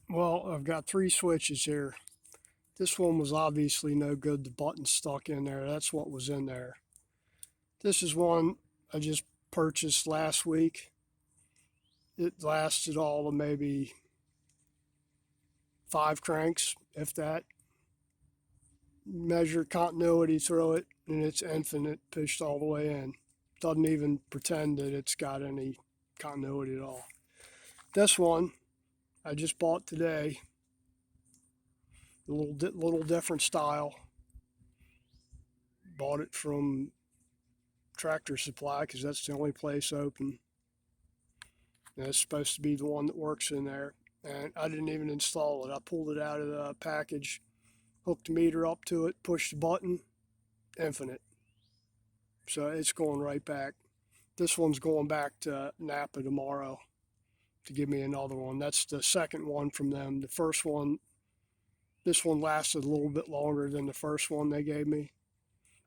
Well, I've got three switches here. This one was obviously no good. The button stuck in there. That's what was in there. This is one I just purchased last week. It lasted all of maybe 5 cranks, if that. Measure continuity through it, and it's infinite, pushed all the way in. Doesn't even pretend that it's got any continuity at all. This one I just bought today. A little different style. Bought it from Tractor Supply because that's the only place open. And it's supposed to be the one that works in there. And I didn't even install it. I pulled it out of the package, hooked the meter up to it, pushed the button, infinite. So it's going right back. This one's going back to Napa tomorrow to give me another one. That's the second one from them. The first one, this one lasted a little bit longer than the first one they gave me.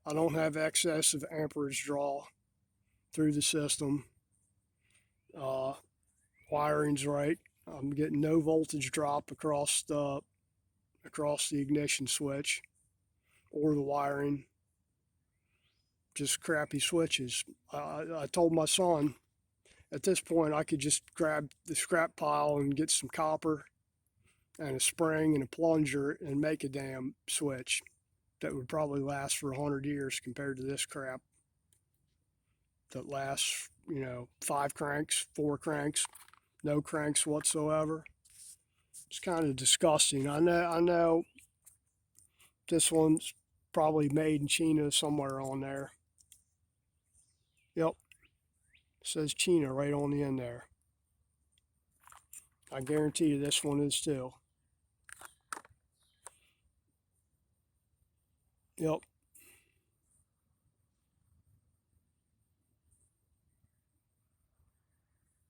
I don't have excess of amperage draw through the system. Uh, Wiring's right. I'm getting no voltage drop across the ignition switch or the wiring. Just crappy switches. I told my son at this point I could just grab the scrap pile and get some copper and a spring and a plunger and make a damn switch that would probably last for 100 years compared to this crap that lasts, 5 cranks, 4 cranks, no cranks whatsoever. It's kind of disgusting. I know this one's probably made in China somewhere on there. Yep, it says China right on the end there. I guarantee you this one is too. Yep.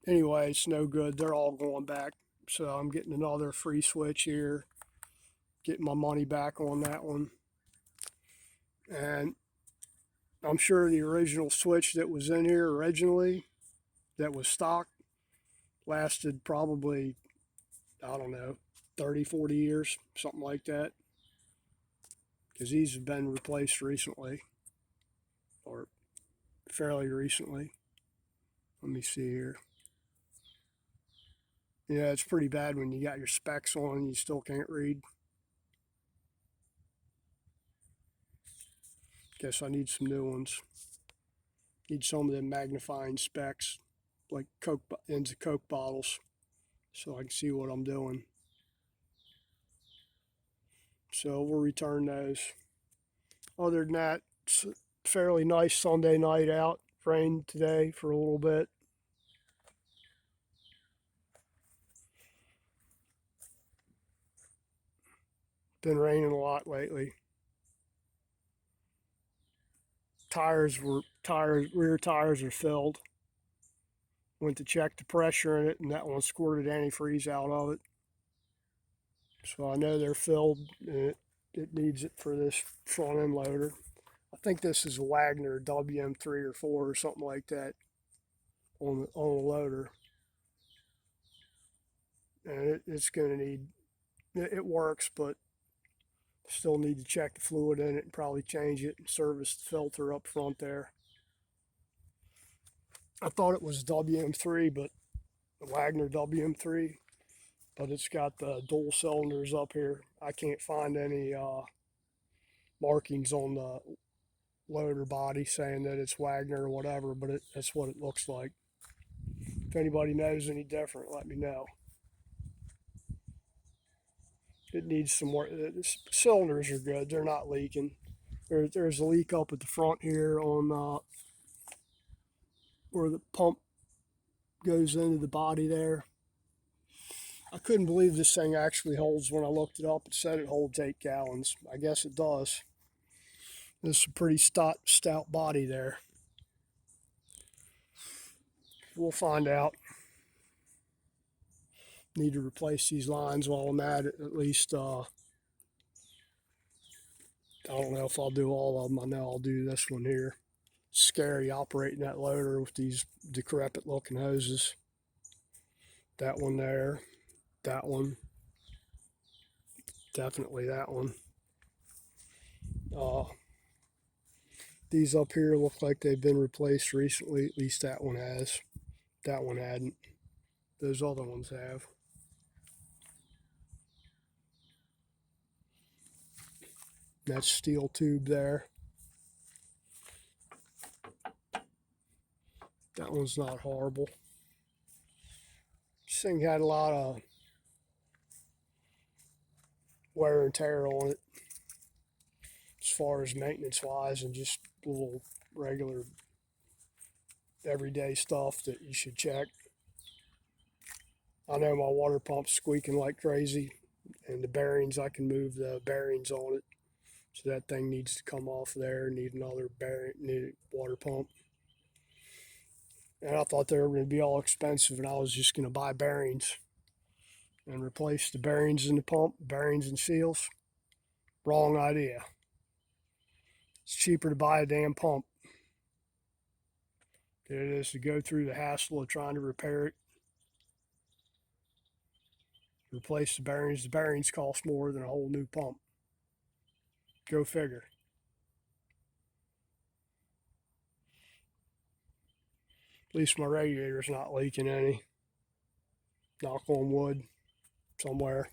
Anyway, it's no good. They're all going back. So I'm getting another free switch here, getting my money back on that one. And I'm sure the original switch that was in here originally, that was stock, lasted probably, I don't know, 30, 40 years, something like that. Because these have been replaced recently, or fairly recently. Let me see here. Yeah, it's pretty bad when you got your specs on and you still can't read. Guess I need some new ones. Need some of them magnifying specs, like Coke ends of Coke bottles, so I can see what I'm doing. So we'll return those. Other than that, it's a fairly nice Sunday night out. Rained today for a little bit. Been raining a lot lately. Rear tires are filled. Went to check the pressure in it, and that one squirted antifreeze out of it. So I know they're filled, and it needs it for this front end loader. I think this is a Wagner WM3 or 4 or something like that on the loader, and it's going to need. It works, but still need to check the fluid in it and probably change it and service the filter up front there. I thought it was WM3, but the Wagner WM3, but it's got the dual cylinders up here. I can't find any markings on the loader body saying that it's Wagner or whatever, but that's what it looks like. If anybody knows any different, let me know. It needs some more. The cylinders are good; they're not leaking. There's a leak up at the front here on where the pump goes into the body there. I couldn't believe this thing actually holds. When I looked it up, it said it holds 8 gallons. I guess it does. It's a pretty stout body there. We'll find out. Need to replace these lines while I'm at it. At least, I don't know if I'll do all of them. I know I'll do this one here. It's scary operating that loader with these decrepit looking hoses. That one there. That one. Definitely that one. These up here look like they've been replaced recently. At least that one has. That one hadn't. Those other ones have. That steel tube there. That one's not horrible. This thing had a lot of wear and tear on it as far as maintenance wise, and just little regular everyday stuff that you should check. I know my water pump's squeaking like crazy, and the bearings, I can move the bearings on it. So that thing needs to come off there, need another bearing, need a water pump. And I thought they were going to be all expensive, and I was just going to buy bearings and replace the bearings in the pump, bearings and seals. Wrong idea. It's cheaper to buy a damn pump than it is to go through the hassle of trying to repair it, replace the bearings. The bearings cost more than a whole new pump. Go figure. At least my radiator's not leaking any. Knock on wood somewhere.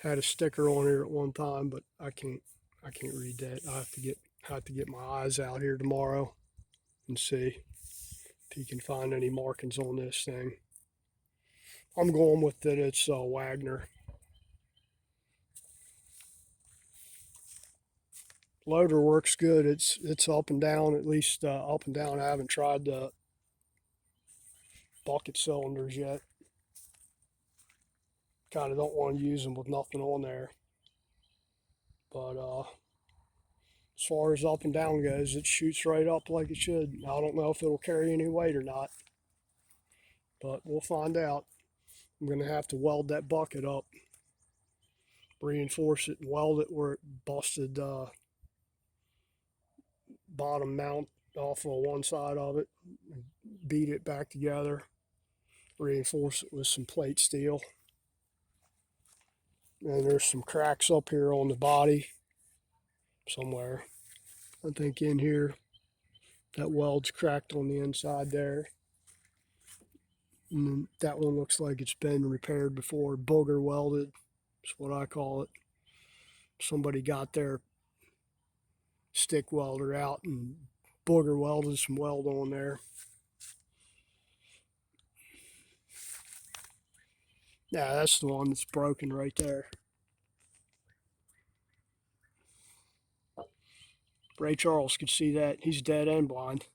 Had a sticker on here at one time, but I can't read that. I have to get my eyes out here tomorrow and see if you can find any markings on this thing. I'm going with that it's Wagner. Loader works good. It's up and down, at least up and down. I haven't tried the bucket cylinders yet. Kind of don't want to use them with nothing on there. But as far as up and down goes, it shoots right up like it should. I don't know if it'll carry any weight or not, but we'll find out. I'm going to have to weld that bucket up, reinforce it, and weld it where it busted bottom mount off of one side of it, beat it back together, reinforce it with some plate steel. And there's some cracks up here on the body somewhere. I think in here, that weld's cracked on the inside there. And that one looks like it's been repaired before. Booger welded is what I call it. Somebody got their stick welder out and booger welded some weld on there. Yeah, that's the one that's broken right there. Ray Charles could see that. He's dead and blind.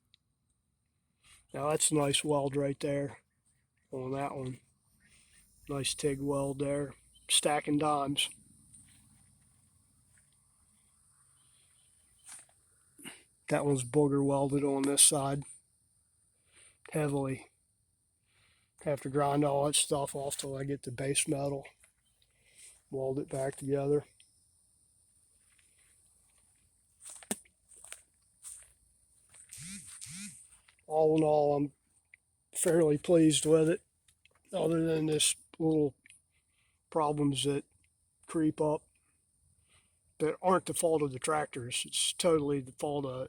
Now that's a nice weld right there on that one. Nice TIG weld there. Stacking dimes. That one's booger welded on this side. Heavily. Have to grind all that stuff off till I get the base metal. Weld it back together. All in all, I'm fairly pleased with it, other than this little problems that creep up that aren't the fault of the tractors. It's totally the fault of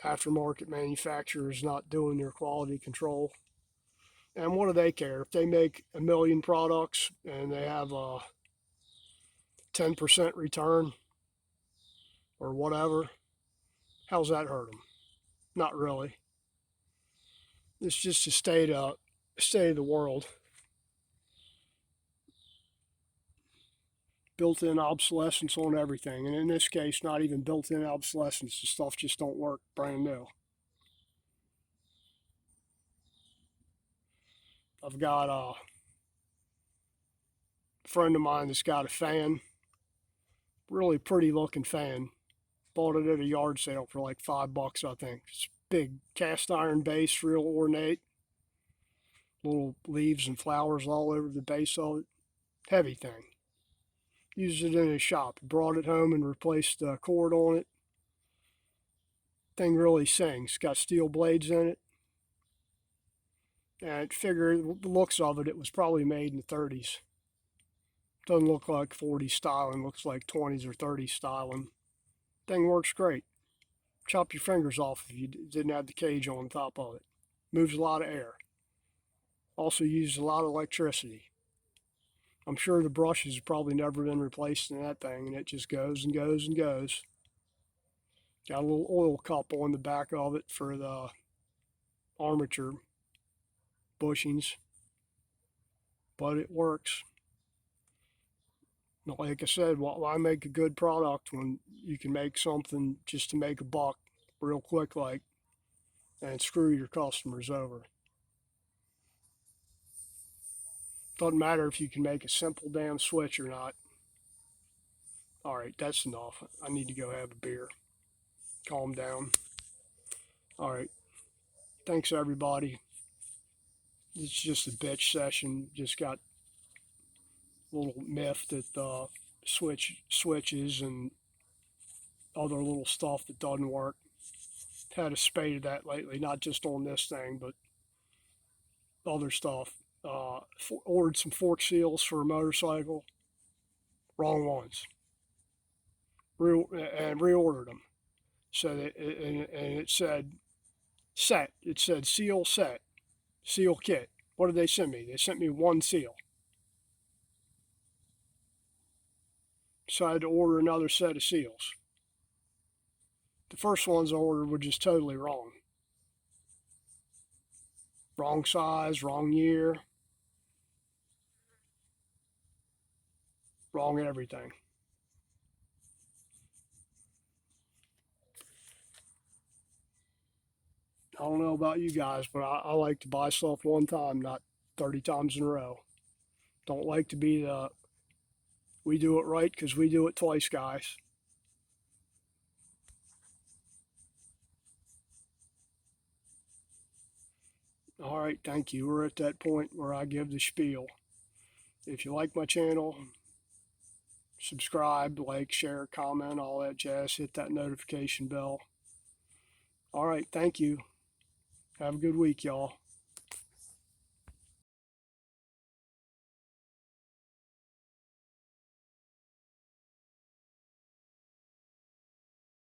aftermarket manufacturers not doing their quality control. And what do they care? If they make 1 million products and they have a 10% return or whatever, how's that hurt them? Not really. It's just a state of the world. Built-in obsolescence on everything, and in this case, not even built-in obsolescence. The stuff just don't work brand new. I've got a friend of mine that's got a fan, really pretty looking fan. Bought it at a yard sale for like $5, I think. It's big cast iron base, real ornate. Little leaves and flowers all over the base of it. Heavy thing. Used it in his shop. Brought it home and replaced the cord on it. Thing really sings. Got steel blades in it. And figure the looks of it, it was probably made in the 30s. Doesn't look like 40 styling, looks like 20s or 30s styling. Thing works great. Chop your fingers off if you didn't have the cage on top of it. Moves a lot of air. Also uses a lot of electricity. I'm sure the brushes have probably never been replaced in that thing, and it just goes and goes and goes. Got a little oil cup on the back of it for the armature bushings, but it works. Like I said, why make a good product when you can make something just to make a buck real quick, like, and screw your customers over? Doesn't matter if you can make a simple damn switch or not. All right, that's enough. I need to go have a beer. Calm down. All right, thanks everybody. It's just a bitch session. Just got a little miffed at switches and other little stuff that doesn't work. Had a spate of that lately, not just on this thing, but other stuff. Ordered some fork seals for a motorcycle. Wrong ones. And reordered them. So that, and it said set. It said seal set, seal kit. What did they send me? They sent me one seal. So I had to order another set of seals. The first ones I ordered were just totally wrong. Wrong size, wrong year, wrong everything. I don't know about you guys, but I like to buy stuff one time, not 30 times in a row. Don't like to be the we do it right because we do it twice, guys. All right, thank you. We're at that point where I give the spiel. If you like my channel, subscribe, like, share, comment, all that jazz. Hit that notification bell. All right, thank you. Have a good week, y'all.